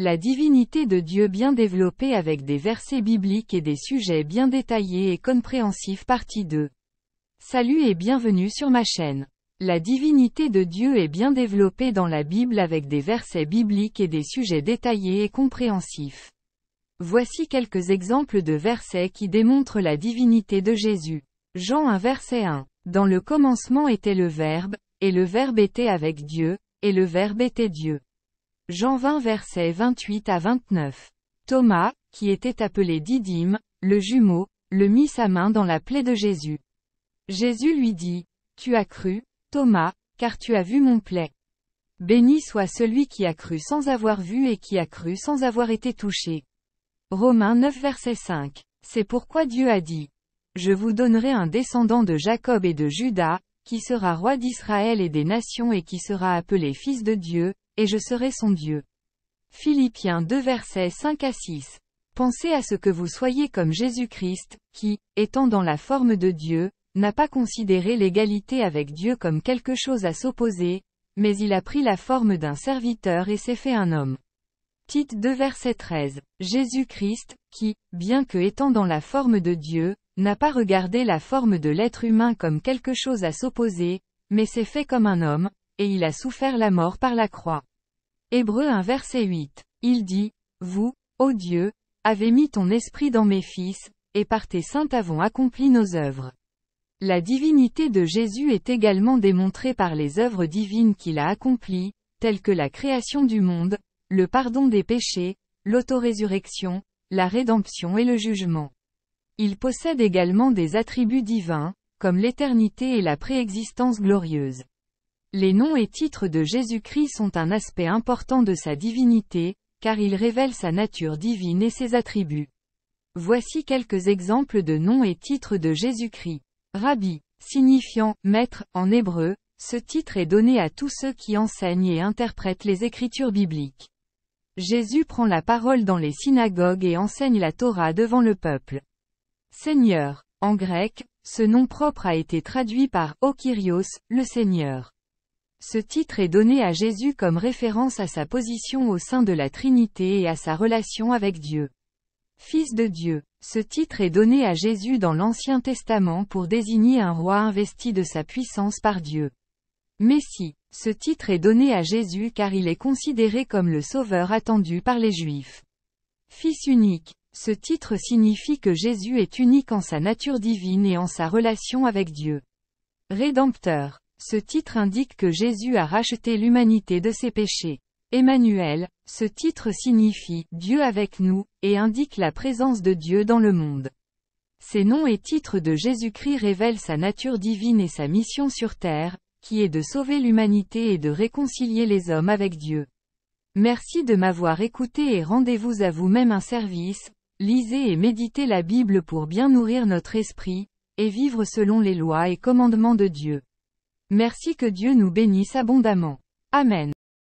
La divinité de Dieu bien développée avec des versets bibliques et des sujets bien détaillés et compréhensifs partie 2. Salut et bienvenue sur ma chaîne. La divinité de Dieu est bien développée dans la Bible avec des versets bibliques et des sujets détaillés et compréhensifs. Voici quelques exemples de versets qui démontrent la divinité de Jésus. Jean 1 verset 1. Dans le commencement était le Verbe, et le Verbe était avec Dieu, et le Verbe était Dieu. Jean 20 versets 28 à 29. Thomas, qui était appelé Didyme, le jumeau, le mit sa main dans la plaie de Jésus. Jésus lui dit, « Tu as cru, Thomas, car tu as vu mon plaie. Béni soit celui qui a cru sans avoir vu et qui a cru sans avoir été touché. » Romains 9 verset 5. C'est pourquoi Dieu a dit, « Je vous donnerai un descendant de Jacob et de Juda, qui sera roi d'Israël et des nations et qui sera appelé fils de Dieu, et je serai son Dieu. » Philippiens 2 versets 5 à 6. Pensez à ce que vous soyez comme Jésus-Christ, qui, étant dans la forme de Dieu, n'a pas considéré l'égalité avec Dieu comme quelque chose à s'opposer, mais il a pris la forme d'un serviteur et s'est fait un homme. Tite 2 verset 13. Jésus-Christ, qui, bien que étant dans la forme de Dieu, n'a pas regardé la forme de l'être humain comme quelque chose à s'opposer, mais s'est fait comme un homme, et il a souffert la mort par la croix. Hébreux 1 verset 8. Il dit, « Vous, ô Dieu, avez mis ton esprit dans mes fils, et par tes saints avons accompli nos œuvres. » La divinité de Jésus est également démontrée par les œuvres divines qu'il a accomplies, telles que la création du monde, le pardon des péchés, l'autorésurrection, la rédemption et le jugement. Il possède également des attributs divins, comme l'éternité et la préexistence glorieuse. Les noms et titres de Jésus-Christ sont un aspect important de sa divinité, car ils révèlent sa nature divine et ses attributs. Voici quelques exemples de noms et titres de Jésus-Christ. Rabbi, signifiant « maître » en hébreu, ce titre est donné à tous ceux qui enseignent et interprètent les écritures bibliques. Jésus prend la parole dans les synagogues et enseigne la Torah devant le peuple. Seigneur, en grec, ce nom propre a été traduit par « O Kyrios », le Seigneur. Ce titre est donné à Jésus comme référence à sa position au sein de la Trinité et à sa relation avec Dieu. Fils de Dieu. Ce titre est donné à Jésus dans l'Ancien Testament pour désigner un roi investi de sa puissance par Dieu. Messie. Ce titre est donné à Jésus car il est considéré comme le sauveur attendu par les Juifs. Fils unique. Ce titre signifie que Jésus est unique en sa nature divine et en sa relation avec Dieu. Rédempteur. Ce titre indique que Jésus a racheté l'humanité de ses péchés. Emmanuel, ce titre signifie « Dieu avec nous » et indique la présence de Dieu dans le monde. Ces noms et titres de Jésus-Christ révèlent sa nature divine et sa mission sur terre, qui est de sauver l'humanité et de réconcilier les hommes avec Dieu. Merci de m'avoir écouté et rendez-vous à vous-même un service, lisez et méditez la Bible pour bien nourrir notre esprit, et vivre selon les lois et commandements de Dieu. Merci, que Dieu nous bénisse abondamment. Amen.